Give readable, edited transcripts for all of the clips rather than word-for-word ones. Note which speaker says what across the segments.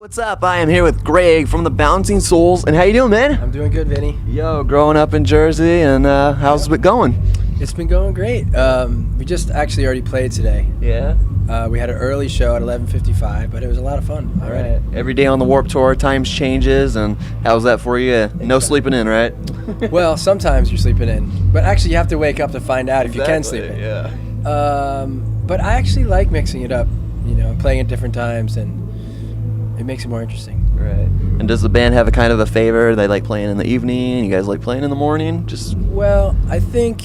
Speaker 1: What's up? I am here with Greg from the Bouncing Souls, and how you doing, man?
Speaker 2: I'm doing good, Vinny.
Speaker 1: Yo, growing up in Jersey, and how's it going?
Speaker 2: It's been going great. We just actually already played today.
Speaker 1: Yeah.
Speaker 2: We had an early show at 11:55, but it was a lot of fun already.
Speaker 1: Right. Every day on the Warped Tour, times changes, and how's that for you? No sleeping in, right?
Speaker 2: Well, sometimes you're sleeping in, but actually you have to wake up to find out if you can sleep in.
Speaker 1: Yeah.
Speaker 2: But I actually like mixing it up, playing at different times, and it makes it more interesting.
Speaker 1: Right. And does the band have a kind of a favor? They like playing in the evening? You guys like playing in the morning?
Speaker 2: Well, I think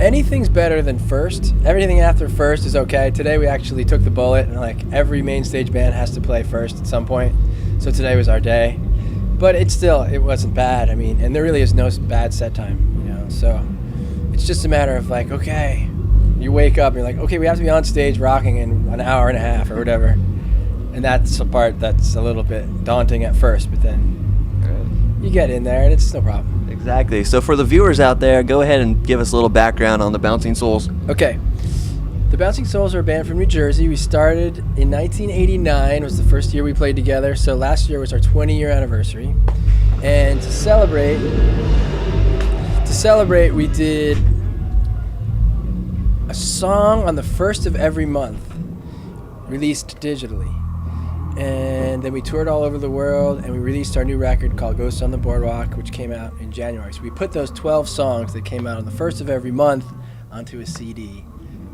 Speaker 2: anything's better than first. Everything after first is okay. Today we actually took the bullet, and every main stage band has to play first at some point. So today was our day. But it wasn't bad. I mean, and there really is no bad set time, So it's just a matter of okay, you wake up and you're like, okay, we have to be on stage rocking in an hour and a half or whatever. And that's the part that's a little bit daunting at first, but then you get in there and it's no problem.
Speaker 1: Exactly. So for the viewers out there, go ahead and give us a little background on the Bouncing Souls.
Speaker 2: Okay. The Bouncing Souls are a band from New Jersey. We started in 1989, was the first year we played together. So last year was our 20-year anniversary. And to celebrate, we did a song on the first of every month, released digitally. And then we toured all over the world, and we released our new record called Ghosts on the Boardwalk, which came out in January. So we put those 12 songs that came out on the first of every month onto a CD,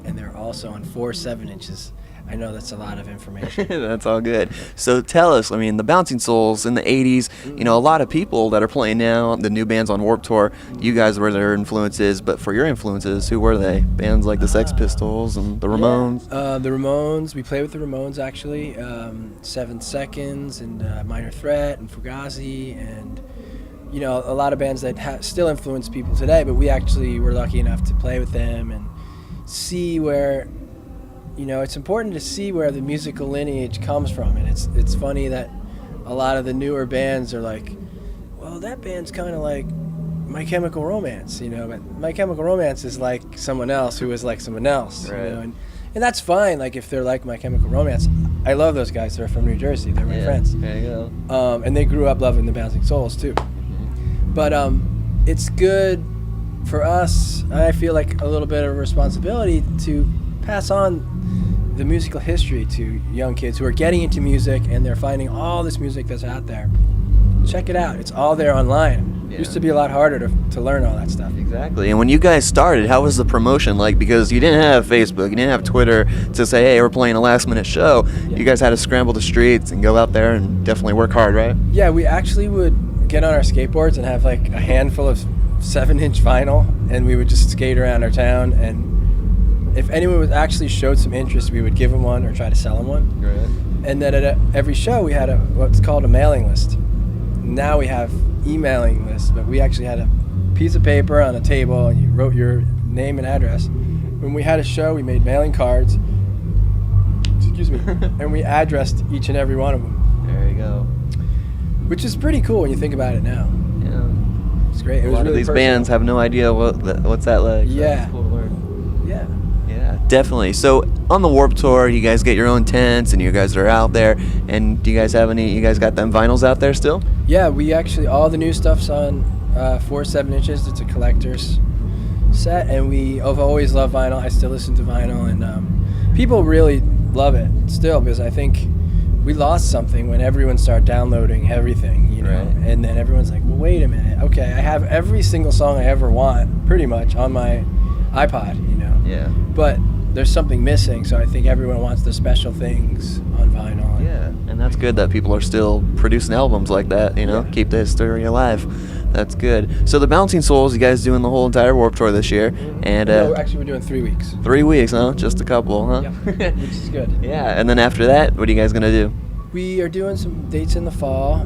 Speaker 2: and they're also on 4 7-inches. I know that's a lot of information.
Speaker 1: That's all good. So tell us, the Bouncing Souls in the 80s, a lot of people that are playing now, the new bands on Warped Tour, you guys were their influences, but for your influences, who were they? Bands like the Sex Pistols and the Ramones?
Speaker 2: Yeah. The Ramones, we played with the Ramones actually, 7 Seconds and Minor Threat and Fugazi, and a lot of bands that still influence people today, but we actually were lucky enough to play with them and see where it's important to see where the musical lineage comes from, and it's funny that a lot of the newer bands are like, well, that band's kind of like My Chemical Romance, but My Chemical Romance is like someone else who is like someone else,
Speaker 1: right.
Speaker 2: And that's fine, if they're like My Chemical Romance. I love those guys. They're from New Jersey. They're my friends.
Speaker 1: There you go.
Speaker 2: And they grew up loving the Bouncing Souls too.
Speaker 1: Mm-hmm.
Speaker 2: But it's good for us, I feel like a little bit of responsibility to pass on the musical history to young kids who are getting into music, and they're finding all this music that's out there. Check it out. It's all there online.
Speaker 1: Yeah.
Speaker 2: It used to be a lot harder to learn all that stuff.
Speaker 1: Exactly. And when you guys started, how was the promotion like? Because you didn't have Facebook, you didn't have Twitter to say, hey, we're playing a last-minute show. Yeah. You guys had to scramble the streets and go out there and definitely work hard, right?
Speaker 2: Yeah, we actually would get on our skateboards and have a handful of 7-inch vinyl, and we would just skate around our town, and if anyone actually showed some interest, we would give them one or try to sell them one.
Speaker 1: Right.
Speaker 2: And then at every show, we had what's called a mailing list. Now we have emailing lists, but we actually had a piece of paper on a table, and you wrote your name and address. When we had a show, we made mailing cards, and we addressed each and every one of them.
Speaker 1: There you go.
Speaker 2: Which is pretty cool when you think about it now.
Speaker 1: Yeah.
Speaker 2: It's great.
Speaker 1: A lot of these bands have no idea what's that like.
Speaker 2: Yeah.
Speaker 1: So cool to learn.
Speaker 2: Yeah.
Speaker 1: Yeah, definitely. So on the Warped Tour, you guys get your own tents, and you guys are out there. And do you guys have you guys got them vinyls out there still?
Speaker 2: Yeah, we actually, all the new stuff's on 4 7-inches. It's a collector's set, and I've always loved vinyl. I still listen to vinyl, and people really love it still, because I think we lost something when everyone started downloading everything,
Speaker 1: Right.
Speaker 2: And then everyone's like, well, wait a minute. Okay, I have every single song I ever want, pretty much, on my iPod,
Speaker 1: Yeah.
Speaker 2: But there's something missing, so I think everyone wants the special things on vinyl.
Speaker 1: Yeah, and that's good that people are still producing albums like that,
Speaker 2: Yeah.
Speaker 1: keep the history alive. That's good. So the Bouncing Souls, you guys doing the whole entire Warped Tour this year, and
Speaker 2: No, actually we're doing 3 weeks.
Speaker 1: 3 weeks, huh? Just a couple, huh?
Speaker 2: Yep, which is good.
Speaker 1: Yeah, and then after that, what are you guys gonna do?
Speaker 2: We are doing some dates in the fall.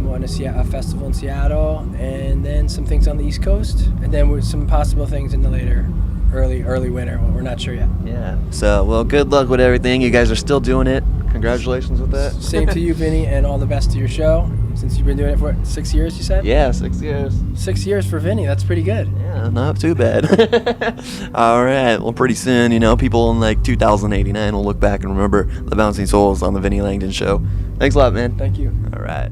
Speaker 2: One is a festival in Seattle, and then some things on the East Coast, and then with some possible things in the early winter. Well, we're not sure yet.
Speaker 1: Yeah. So, well, good luck with everything. You guys are still doing it. Congratulations with that.
Speaker 2: Same to you, Vinny, and all the best to your show. Since you've been doing it for 6 years, you said?
Speaker 1: Yeah, 6 years.
Speaker 2: 6 years for Vinny. That's pretty good.
Speaker 1: Yeah, not too bad. All right. Well, pretty soon, people in like 2089 will look back and remember the Bouncing Souls on the Vinnie Langdon Show. Thanks a lot, man.
Speaker 2: Thank you.
Speaker 1: All right.